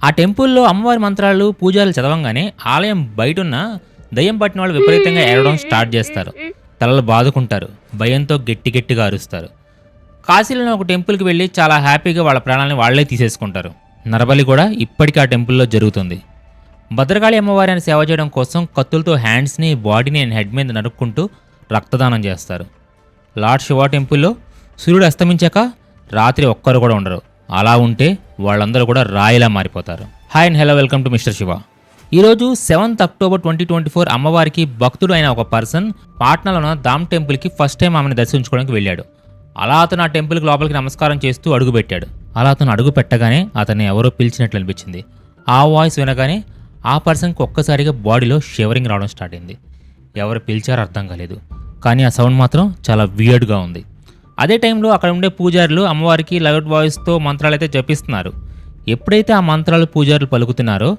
ఆ టెంపుల్‌లో అమ్మవారి మంత్రాలు, పూజలు చదవంగానే ఆలయం బయటున్న దెయ్యం పట్టిన వాళ్ళు విపరీతంగా ఏడవడం స్టార్ట్ చేస్తారు. తలలు బాదుకుంటారు. భయంతో గట్టి గట్టిగా అరుస్తారు. కాశీలోని ఒక టెంపుల్‌కి వెళ్లి చాలా హ్యాపీగా వాళ్ళ ప్రాణాలను వాళ్ళే తీసేసుకుంటారు. నరబలి కూడా ఇప్పటికీ ఆ టెంపుల్‌లో జరుగుతుంది. భద్రకాళి అమ్మవారిని సేవ చేయడం కోసం కత్తులతో హ్యాండ్స్‌ని, బాడీని అండ్ హెడ్ మీద నరుక్కుంటూ రక్తదానం చేస్తారు. లార్డ్ శివ టెంపుల్లో సూర్యుడు అస్తమించాక రాత్రి ఒక్కరు కూడా ఉండరు. అలా ఉంటే వాళ్ళందరూ కూడా రాయిలా మారిపోతారు. Hi and hello, welcome to mister Shiva. ఈరోజు 7th October 2024 అమ్మవారికి భక్తుడు అయిన ఒక పర్సన్ పాట్నాలో ఉన్న దామ్ టెంపుల్కి ఫస్ట్ టైం ఆమెను దర్శించుకోవడానికి వెళ్ళాడు. అలా అతను ఆ టెంపుల్కి లోపలికి నమస్కారం చేస్తూ అడుగుపెట్టాడు. అలా అతను అడుగు పెట్టగానే అతన్ని ఎవరో పిలిచినట్లు అనిపించింది. ఆ వాయిస్ వినగానే ఆ పర్సన్కి ఒక్కసారిగా బాడీలో షివరింగ్ రావడం స్టార్ట్ అయింది. ఎవరు పిలిచారో అర్థం కాలేదు, కానీ ఆ సౌండ్ మాత్రం చాలా వియర్డ్గా ఉంది. అదే టైంలో అక్కడ ఉండే పూజారులు అమ్మవారికి లౌడ్ వాయిస్తో మంత్రాలు అయితే జపిస్తున్నారు. ఎప్పుడైతే ఆ మంత్రాలు పూజారులు పలుకుతున్నారో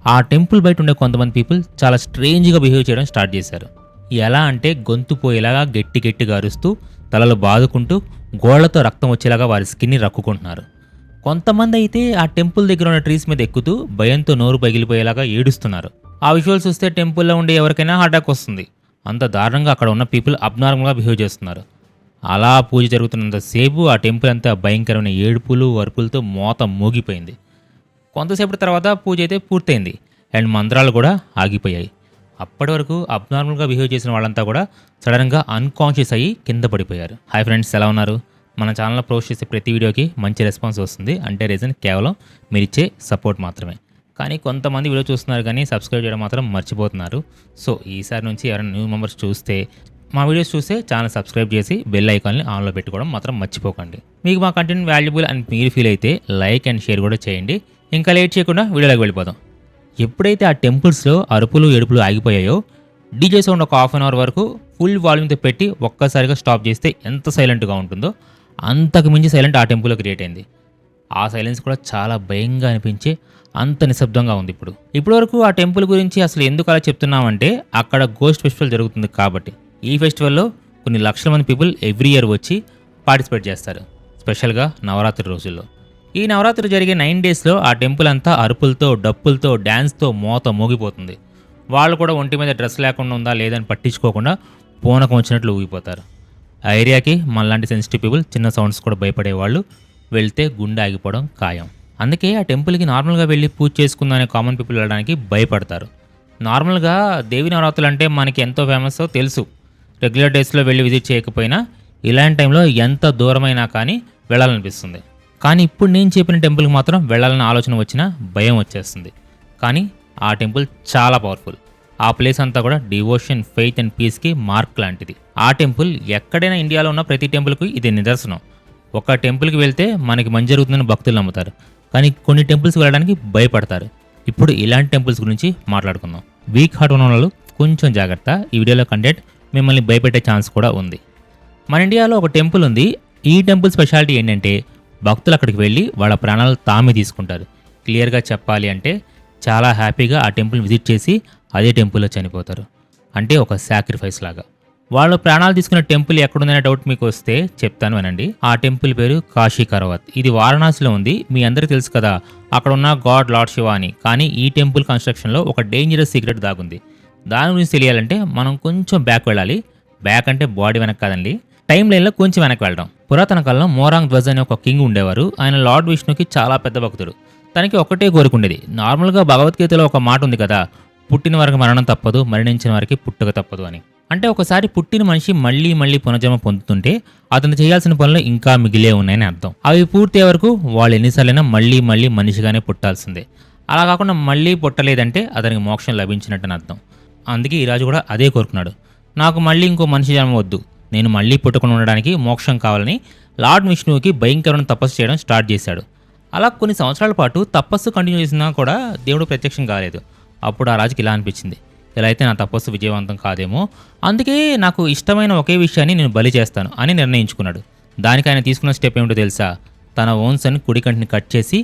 ఆ టెంపుల్ బయట ఉండే కొంతమంది పీపుల్ చాలా స్ట్రేంజ్గా బిహేవ్ చేయడం స్టార్ట్ చేశారు. ఎలా అంటే గొంతు పోయేలాగా గట్టి గట్టిగా అరుస్తూ, తలలు బాదుకుంటూ, గోళ్లతో రక్తం వచ్చేలాగా వారి స్కిన్ని రక్కుకుంటున్నారు. కొంతమంది అయితే ఆ టెంపుల్ దగ్గర ఉన్న ట్రీస్ మీద ఎక్కుతూ భయంతో నోరు పగిలిపోయేలాగా ఏడుస్తున్నారు. ఆ విజువల్స్ చూస్తే టెంపుల్లో ఉండే ఎవరికైనా హార్ట్ అటాక్ వస్తుంది. అంత దారుణంగా అక్కడ ఉన్న పీపుల్ అబ్నార్మల్గా బిహేవ్ చేస్తున్నారు. అలా పూజ జరుగుతున్నంతసేపు ఆ టెంపుల్ అంతా భయంకరమైన ఏడుపులు, అరుపులతో మోత మోగిపోయింది. కొంతసేపటి తర్వాత పూజ అయితే పూర్తయింది అండ్ మంత్రాలు కూడా ఆగిపోయాయి. అప్పటి వరకు అబ్నార్మల్గా బిహేవ్ చేసిన వాళ్ళంతా కూడా సడన్గా అన్కాన్షియస్ అయ్యి కింద పడిపోయారు. హాయ్ ఫ్రెండ్స్, ఎలా ఉన్నారు? మన ఛానల్లో పోస్ట్ చేసే ప్రతి వీడియోకి మంచి రెస్పాన్స్ వస్తుంది. అంటే రీజన్ కేవలం మీరు ఇచ్చే సపోర్ట్ మాత్రమే. కానీ కొంతమంది వీడియో చూస్తున్నారు కానీ సబ్స్క్రైబ్ చేయడం మాత్రం మర్చిపోతున్నారు. సో ఈసారి నుంచి ఎవరైనా న్యూ మెంబర్స్ చూస్తే, మా వీడియోస్ చూస్తే ఛానల్ సబ్స్క్రైబ్ చేసి బెల్ ఐకాన్ని ఆన్లో పెట్టుకోవడం మాత్రం మర్చిపోకండి. మీకు మా కంటెంట్ వాల్యుబుల్ అని మీరు ఫీల్ అయితే లైక్ అండ్ షేర్ కూడా చేయండి. ఇంకా లేట్ చేయకుండా వీడియోలోకి వెళ్ళిపోదాం. ఎప్పుడైతే ఆ టెంపుల్స్లో అరుపులు ఏడుపులు ఆగిపోయాయో డీజే సౌండ్ ఒక హాఫ్ అన్ అవర్ వరకు ఫుల్ వాల్యూమ్తో పెట్టి ఒక్కసారిగా స్టాప్ చేస్తే ఎంత సైలెంట్గా ఉంటుందో అంతకు మించి సైలెంట్ ఆ టెంపుల్లో క్రియేట్ అయింది. ఆ సైలెన్స్ కూడా చాలా భయంగా అనిపించే అంత నిశ్శబ్దంగా ఉంది. ఇప్పటివరకు ఆ టెంపుల్ గురించి అసలు ఎందుకు అలా చెప్తున్నామంటే అక్కడ గోస్ట్ ఫెస్టివల్ జరుగుతుంది కాబట్టి. ఈ ఫెస్టివల్లో కొన్ని లక్షల మంది పీపుల్ ఎవ్రీ ఇయర్ వచ్చి పార్టిసిపేట్ చేస్తారు, స్పెషల్గా నవరాత్రి రోజుల్లో. ఈ నవరాత్రి జరిగే 9 daysలో ఆ టెంపుల్ అంతా అరుపులతో, డప్పులతో, డ్యాన్స్తో మోత మోగిపోతుంది. వాళ్ళు కూడా ఒంటి మీద డ్రెస్ లేకుండా ఉందా లేదని పట్టించుకోకుండా పూనకం వచ్చినట్లు ఊగిపోతారు. ఆ ఏరియాకి మనలాంటి సెన్సిటివ్ పీపుల్, చిన్న సౌండ్స్ కూడా భయపడేవాళ్ళు వెళ్తే గుండె ఆగిపోవడం ఖాయం. అందుకే ఆ టెంపుల్కి నార్మల్గా వెళ్ళి పూజ చేసుకుందామనే కామన్ పీపుల్ వెళ్ళడానికి భయపడతారు. నార్మల్గా దేవి నవరాత్రులు అంటే మనకి ఎంతో ఫేమస్ తెలుసు. రెగ్యులర్ డేస్లో వెళ్ళి విజిట్ చేయకపోయినా ఇలాంటి టైంలో ఎంత దూరమైనా కానీ వెళ్ళాలనిపిస్తుంది. కానీ ఇప్పుడు నేను చెప్పిన టెంపుల్కి మాత్రం వెళ్ళాలన్న ఆలోచన వచ్చినా భయం వచ్చేస్తుంది. కానీ ఆ టెంపుల్ చాలా పవర్ఫుల్. ఆ ప్లేస్ అంతా కూడా డివోషన్, ఫెయిత్ అండ్ పీస్కి మార్క్ లాంటిది. ఆ టెంపుల్ ఎక్కడైనా ఇండియాలో ఉన్న ప్రతి టెంపుల్కి ఇది నిదర్శనం. ఒక టెంపుల్కి వెళ్తే మనకి మంచి జరుగుతుందని భక్తులు నమ్ముతారు, కానీ కొన్ని టెంపుల్స్కి వెళ్ళడానికి భయపడతారు. ఇప్పుడు ఇలాంటి టెంపుల్స్ గురించి మాట్లాడుకుందాం. వీక్ హార్ట్ ఉన్న వాళ్ళు కొంచెం జాగ్రత్త. ఈ వీడియోలో కంటెంట్ మిమ్మల్ని భయపెట్టే ఛాన్స్ కూడా ఉంది. మన ఇండియాలో ఒక టెంపుల్ ఉంది. ఈ టెంపుల్ స్పెషాలిటీ ఏంటంటే భక్తులు అక్కడికి వెళ్ళి వాళ్ళ ప్రాణాలు తామే తీసుకుంటారు. క్లియర్గా చెప్పాలి అంటే చాలా హ్యాపీగా ఆ టెంపుల్ని విజిట్ చేసి అదే టెంపుల్లో చనిపోతారు. అంటే ఒక సాక్రిఫైస్ లాగా. వాళ్ళు ప్రాణాలు తీసుకున్న టెంపుల్ ఎక్కడుందనే డౌట్ మీకు వస్తే చెప్తాను వినండి. ఆ టెంపుల్ పేరు కాశీ కరవత్. ఇది వారణాసిలో ఉంది. మీ అందరికీ తెలుసు కదా అక్కడ ఉన్న గాడ్ లార్డ్ శివ అని. కానీ ఈ టెంపుల్ కన్స్ట్రక్షన్లో ఒక డేంజరస్ సీక్రెట్ దాగుంది. దాని గురించి తెలియాలంటే మనం కొంచెం బ్యాక్ వెళ్ళాలి. బ్యాక్ అంటే బాడీ వెనక్కి కాదండి, టైం లైన్లో కొంచెం వెనక్కి వెళ్ళడం. పురాతన కాలంలో మోరాంగ్ ధ్వజ్ అనే ఒక కింగ్ ఉండేవారు. ఆయన లార్డ్ విష్ణుకి చాలా పెద్ద భక్తుడు. తనకి ఒకటే కోరుకుండేది. నార్మల్గా భగవద్గీతలో ఒక మాట ఉంది కదా, పుట్టిన వారికి మరణం తప్పదు, మరణించిన వారికి పుట్టుక తప్పదు అని. అంటే ఒకసారి పుట్టిన మనిషి మళ్ళీ మళ్ళీ పునర్జన్మ పొందుతుంటే అతను చేయాల్సిన పనులు ఇంకా మిగిలే ఉన్నాయని అర్థం. అవి పూర్తయ్యే వరకు వాళ్ళు ఎన్నిసార్లైనా మళ్ళీ మళ్ళీ మనిషిగానే పుట్టాల్సిందే. అలా కాకుండా మళ్ళీ పుట్టలేదంటే అతనికి మోక్షం లభించినట్టని అర్థం. అందుకే ఈ రాజు కూడా అదే కోరుకున్నాడు. నాకు మళ్ళీ ఇంకో మనిషి జన్మ వద్దు, నేను మళ్ళీ పుట్టకుండా ఉండడానికి మోక్షం కావాలని లార్డ్ విష్ణువుకి భయంకరమైన తపస్సు చేయడం స్టార్ట్ చేశాడు. అలా కొన్ని సంవత్సరాల పాటు తపస్సు కంటిన్యూ చేసినా కూడా దేవుడు ప్రత్యక్షం కాలేదు. అప్పుడు ఆ రాజుకి ఇలా అనిపించింది, ఇలా అయితే నా తపస్సు విజయవంతం కాదేమో, అందుకే నాకు ఇష్టమైన ఒకే విషయాన్ని నేను బలి చేస్తాను అని నిర్ణయించుకున్నాడు. దానికి ఆయన తీసుకున్న స్టెప్ ఏమిటో తెలుసా? తన ఓన్స్ అని కుడి కంటిని కట్ చేసి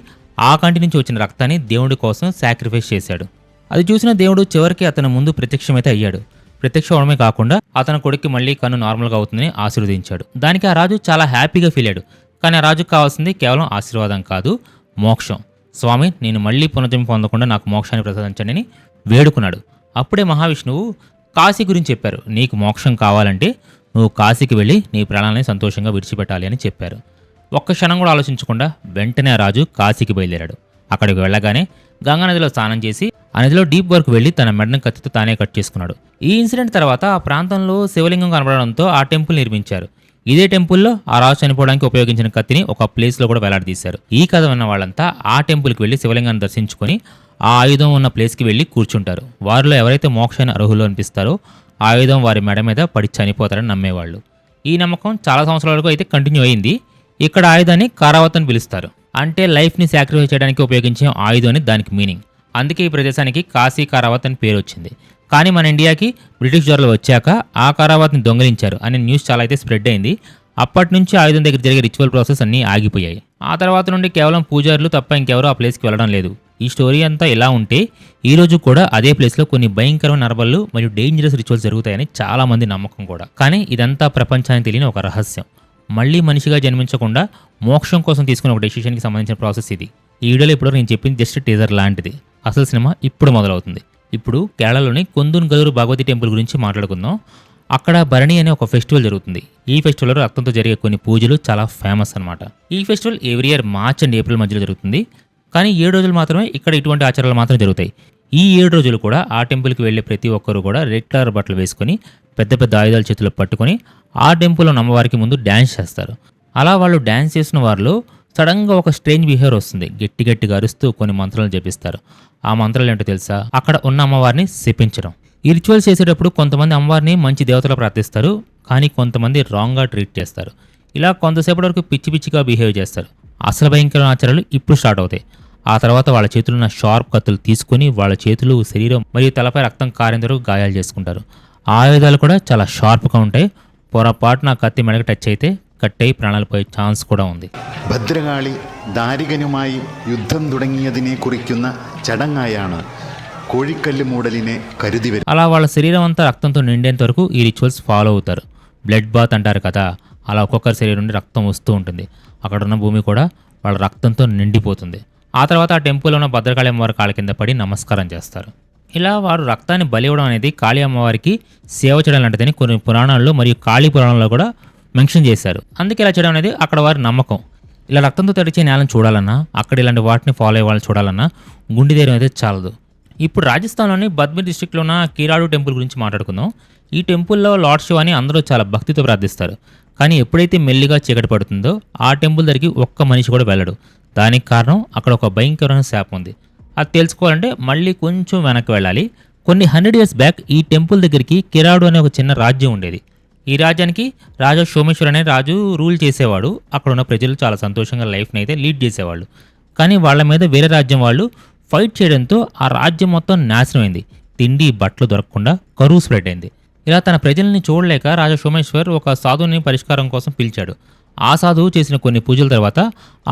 ఆ కంటి నుంచి వచ్చిన రక్తాన్ని దేవుడి కోసం సాక్రిఫైస్ చేశాడు. అది చూసిన దేవుడు చివరికి అతని ముందు ప్రత్యక్షమైతే అయ్యాడు. ప్రత్యక్షం అవడమే కాకుండా అతని కొడుక్కి మళ్ళీ కన్ను నార్మల్గా అవుతుందని ఆశీర్వదించాడు. దానికి ఆ రాజు చాలా హ్యాపీగా ఫీల్ అయ్యాడు. కానీ ఆ రాజుకు కావాల్సింది కేవలం ఆశీర్వాదం కాదు, మోక్షం. స్వామి నేను మళ్ళీ పునర్జన్మ పొందకుండా నాకు మోక్షాన్ని ప్రసాదించండి అని వేడుకున్నాడు. అప్పుడే మహావిష్ణువు కాశీ గురించి చెప్పారు. నీకు మోక్షం కావాలంటే నువ్వు కాశీకి వెళ్ళి నీ ప్రాణాలని సంతోషంగా విడిచిపెట్టాలి అని చెప్పారు. ఒక్క క్షణం కూడా ఆలోచించకుండా వెంటనే ఆ రాజు కాశీకి బయలుదేరాడు. అక్కడికి వెళ్ళగానే గంగానదిలో స్నానం చేసి ఆ నదిలో డీప్ వరకు వెళ్ళి తన మెడను కత్తితో తానే కట్ చేసుకున్నాడు. ఈ ఇన్సిడెంట్ తర్వాత ఆ ప్రాంతంలో శివలింగం కనబడడంతో ఆ టెంపుల్ నిర్మించారు. ఇదే టెంపుల్లో ఆ రాజు చనిపోవడానికి ఉపయోగించిన కత్తిని ఒక ప్లేస్లో కూడా వేలాడదీశారు. ఈ కథ విన్న వాళ్ళంతా ఆ టెంపుల్కి వెళ్ళి శివలింగాన్ని దర్శించుకొని ఆ ఆయుధం ఉన్న ప్లేస్కి వెళ్ళి కూర్చుంటారు. వారిలో ఎవరైతే మోక్షాన్ని అర్హులు అనిపిస్తారో ఆ ఆయుధం వారి మెడ మీద పడి చనిపోతారని నమ్మేవాళ్ళు. ఈ నమ్మకం చాలా సంవత్సరాల వరకు అయితే కంటిన్యూ అయింది. ఇక్కడ ఆయుధాన్ని కారావత్ అని పిలుస్తారు. అంటే లైఫ్ని సాక్రిఫైస్ చేయడానికి ఉపయోగించే ఆయుధం అని దానికి మీనింగ్. అందుకే ఈ ప్రదేశానికి కాశీ కారావత్ అని పేరు వచ్చింది. కానీ మన ఇండియాకి బ్రిటిష్ దొరలు వచ్చాక ఆ కారావత్ని దొంగిలించారు అనే న్యూస్ చాలా అయితే స్ప్రెడ్ అయింది. అప్పటి నుంచి ఆయుధం దగ్గర జరిగే రిచువల్ ప్రాసెస్ అన్నీ ఆగిపోయాయి. ఆ తర్వాత నుండి కేవలం పూజారులు తప్ప ఇంకెవరూ ఆ ప్లేస్కి వెళ్ళడం లేదు. ఈ స్టోరీ అంతా ఇలా ఉంటే ఈ రోజు కూడా అదే ప్లేస్లో కొన్ని భయంకరమైన నరబళ్ళు మరియు డేంజరస్ రిచువల్స్ జరుగుతాయని చాలా మంది నమ్మకం కూడా. కానీ ఇదంతా ప్రపంచానికి తెలియని ఒక రహస్యం. మళ్ళీ మనిషిగా జన్మించకుండా మోక్షం కోసం తీసుకున్న ఒక డెసిషన్కి సంబంధించిన ప్రాసెస్ ఇది. ఈ వీడియోలో ఇప్పుడు నేను చెప్పింది జస్ట్ టీజర్ లాంటిది. అసలు సినిమా ఇప్పుడు మొదలవుతుంది. ఇప్పుడు కేరళలోని కొందున్ గదూరు భగవతి టెంపుల్ గురించి మాట్లాడుకుందాం. అక్కడ భరణి అనే ఒక ఫెస్టివల్ జరుగుతుంది. ఈ ఫెస్టివల్లో రక్తంతో జరిగే కొన్ని పూజలు చాలా ఫేమస్ అనమాట. ఈ festival every year March and April మధ్యలో జరుగుతుంది. కానీ 7 రోజులు మాత్రమే ఇక్కడ ఇటువంటి ఆచారాలు మాత్రం జరుగుతాయి. ఈ 7 రోజులు కూడా ఆ టెంపుల్కి వెళ్ళే ప్రతి ఒక్కరు కూడా రెడ్ కలర్ బట్టలు వేసుకొని పెద్ద పెద్ద ఆయుధాల చేతిలో పట్టుకొని ఆ టెంపుల్లో అమ్మవారికి ముందు డ్యాన్స్ చేస్తారు. అలా వాళ్ళు డ్యాన్స్ చేసిన వారిలో సడన్గా ఒక స్ట్రేంజ్ బిహేవియర్ వస్తుంది. గట్టి గట్టిగా అరుస్తూ కొన్ని మంత్రాలు జపిస్తారు. ఆ మంత్రాలు ఏంటో తెలుసా? అక్కడ ఉన్న అమ్మవారిని శపించడం. ఈ రిచువల్స్ చేసేటప్పుడు కొంతమంది అమ్మవారిని మంచి దేవతలు ప్రార్థిస్తారు, కానీ కొంతమంది రాంగ్గా ట్రీట్ చేస్తారు. ఇలా కొంతసేపటి వరకు పిచ్చి పిచ్చిగా బిహేవ్ చేస్తారు. అసలు భయంకరమైన ఆచారాలు ఇప్పుడు స్టార్ట్ అవుతాయి. ఆ తర్వాత వాళ్ళ చేతులు ఉన్న షార్ప్ కత్తులు తీసుకుని వాళ్ళ చేతులు, శరీరం మరియు తలపై రక్తం కారేంత వరకు గాయాలు చేసుకుంటారు. ఆయుధాలు కూడా చాలా షార్ప్గా ఉంటాయి. పొరపాటున కత్తి మెడకు టచ్ అయితే കട്ടൈ പ്രാണാൽ പോയ ചാൻസ് കൂടെ ഉണ്ട്. ഭദ്രകാളി ദാരികനുമായി യുദ്ധം തുടങ്ങിയതിനെ കുറിക്കുന്ന ചടങ്ങായാണ് కోడికల్లి మూడలినే కరుది వెరు. అలా వాళ్ళ శరీరం అంతా రక్తంతో నిండేంత వరకు ఈ రిచువల్స్ ఫాలో అవుతారు. బ్లడ్ బాత్ అంటారు కదా, అలా ఒక్కొక్కరి శరీరం నుండి రక్తం వస్తూ ఉంటుంది. అక్కడ ఉన్న భూమి కూడా వాళ్ళ రక్తంతో నిండిపోతుంది. ఆ తర్వాత ఆ టెంపుల్లో ఉన్న భద్రకాళి అమ్మవారి కాళ్ళ కింద పడి నమస్కారం చేస్తారు. ఇలా వారు రక్తాన్ని బలి ఇవ్వడం అనేది కాళీ అమ్మవారికి సేవ చేయడం లాంటిదని కొన్ని పురాణాల్లో మరియు కాళీ పురాణంలో కూడా మెన్షన్ చేశారు. అందుకే ఇలా చేయడం అనేది అక్కడ వారి నమ్మకం. ఇలా రక్తంతో తడిచే నేలను చూడాలన్నా, అక్కడ ఇలాంటి వాటిని ఫాలో అయ్యే వాళ్ళని చూడాలన్నా గుండె ధైర్యం అయితే చాలదు. ఇప్పుడు రాజస్థాన్లోని బద్మీర్ డిస్ట్రిక్ట్లో ఉన్న కీరాడు టెంపుల్ గురించి మాట్లాడుకుందాం. ఈ టెంపుల్లో లార్డ్ శివాని అందరూ చాలా భక్తితో ప్రార్థిస్తారు. కానీ ఎప్పుడైతే మెల్లిగా చీకటి పడుతుందో ఆ టెంపుల్ దగ్గరికి ఒక్క మనిషి కూడా వెళ్ళడు. దానికి కారణం అక్కడ ఒక భయంకరమైన శాపం ఉంది. అది తెలుసుకోవాలంటే మళ్ళీ కొంచెం వెనక్కి వెళ్ళాలి. కొన్ని 100 years బ్యాక్ ఈ టెంపుల్ దగ్గరికి కిరాడు అనే ఒక చిన్న రాజ్యం ఉండేది. ఈ రాజ్యానికి రాజా సోమేశ్వర్ అనే రాజు రూల్ చేసేవాడు. అక్కడ ఉన్న ప్రజలు చాలా సంతోషంగా లైఫ్ని అయితే లీడ్ చేసేవాళ్ళు. కానీ వాళ్ళ మీద వేరే రాజ్యం వాళ్ళు ఫైట్ చేయడంతో ఆ రాజ్యం మొత్తం నాశనమైంది. తిండి బట్టలు దొరకకుండా కరువు స్ప్రెడ్ అయింది. ఇలా తన ప్రజల్ని చూడలేక రాజా సోమేశ్వర్ ఒక సాధువుని పరిష్కారం కోసం పిలిచాడు. ఆ సాధువు చేసిన కొన్ని పూజల తర్వాత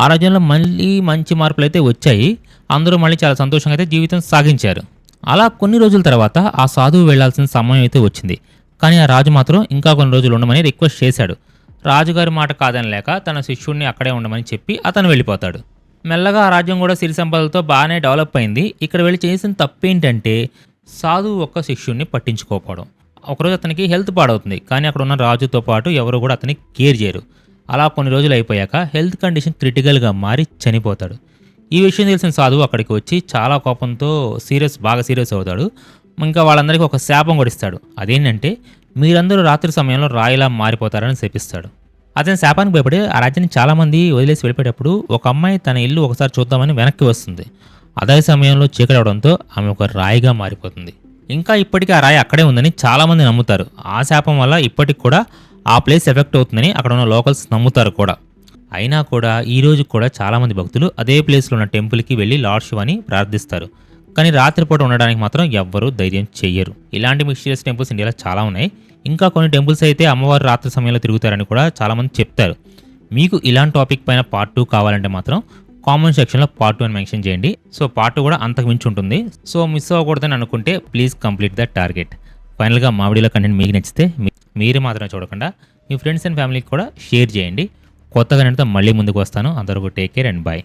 ఆ రాజ్యంలో మళ్ళీ మంచి మార్పులు అయితే వచ్చాయి. అందరూ మళ్ళీ చాలా సంతోషంగా అయితే జీవితం సాగించారు. అలా కొన్ని రోజుల తర్వాత ఆ సాధువు వెళ్లాల్సిన సమయం అయితే వచ్చింది. కానీ ఆ రాజు మాత్రం ఇంకా కొన్ని రోజులు ఉండమని రిక్వెస్ట్ చేశాడు. రాజుగారి మాట కాదని లేక తన శిష్యుడిని అక్కడే ఉండమని చెప్పి అతను వెళ్ళిపోతాడు. మెల్లగా ఆ రాజ్యం కూడా సిరి సంపదలతో బాగానే డెవలప్ అయింది. ఇక్కడ వెళ్ళి చేసిన తప్పేంటంటే సాధువు ఒక్క శిష్యుడిని పట్టించుకోకపోవడం. ఒకరోజు అతనికి హెల్త్ పాడవుతుంది. కానీ అక్కడ ఉన్న రాజుతో పాటు ఎవరు కూడా అతన్ని కేర్ చేయరు. అలా కొన్ని రోజులు అయిపోయాక హెల్త్ కండిషన్ క్రిటికల్గా మారి చనిపోతాడు. ఈ విషయం తెలిసిన సాధువు అక్కడికి వచ్చి చాలా కోపంతో బాగా సీరియస్ అవుతాడు. ఇంకా వాళ్ళందరికీ ఒక శాపం కూడా ఇస్తాడు. అదేంటంటే మీరందరూ రాత్రి సమయంలో రాయిలా మారిపోతారని శపిస్తాడు. అతని శాపానికి భయపడి ఆ రాజ్యాన్ని చాలామంది వదిలేసి వెళ్ళిపోయేటప్పుడు ఒక అమ్మాయి తన ఇల్లు ఒకసారి చూద్దామని వెనక్కి వస్తుంది. అదే సమయంలో చీకటి అవడంతో ఆమె ఒక రాయిగా మారిపోతుంది. ఇంకా ఇప్పటికీ ఆ రాయి అక్కడే ఉందని చాలామంది నమ్ముతారు. ఆ శాపం వల్ల ఇప్పటికి కూడా ఆ ప్లేస్ ఎఫెక్ట్ అవుతుందని అక్కడ ఉన్న లోకల్స్ నమ్ముతారు కూడా. అయినా కూడా ఈ రోజు కూడా చాలామంది భక్తులు అదే ప్లేస్లో ఉన్న టెంపుల్కి వెళ్ళి లార్డ్ శివాని ప్రార్థిస్తారు. కానీ రాత్రిపూట ఉండడానికి మాత్రం ఎవ్వరూ ధైర్యం చెయ్యరు. ఇలాంటి మిస్టీరియస్ టెంపుల్స్ ఇండియాలో చాలా ఉన్నాయి. ఇంకా కొన్ని టెంపుల్స్ అయితే అమ్మవారు రాత్రి సమయంలో తిరుగుతారని కూడా చాలామంది చెప్తారు. మీకు ఇలాంటి టాపిక్ పైన పార్ట్ 2 కావాలంటే మాత్రం కామెంట్ సెక్షన్లో పార్ట్ 2 అని మెన్షన్ చేయండి. సో పార్ట్ 2 కూడా అంతకు మించి ఉంటుంది. సో మిస్ అవ్వకూడదని అనుకుంటే ప్లీజ్ కంప్లీట్ ద టార్గెట్. ఫైనల్గా మా వీడియోలో కంటెంట్ మీకు నచ్చితే మీరు మాత్రమే చూడకుండా మీ ఫ్రెండ్స్ అండ్ ఫ్యామిలీకి కూడా షేర్ చేయండి. కొత్తగా నేను మళ్ళీ ముందుకు వస్తాను. అందరూ టేక్ కేర్ అండ్ బాయ్.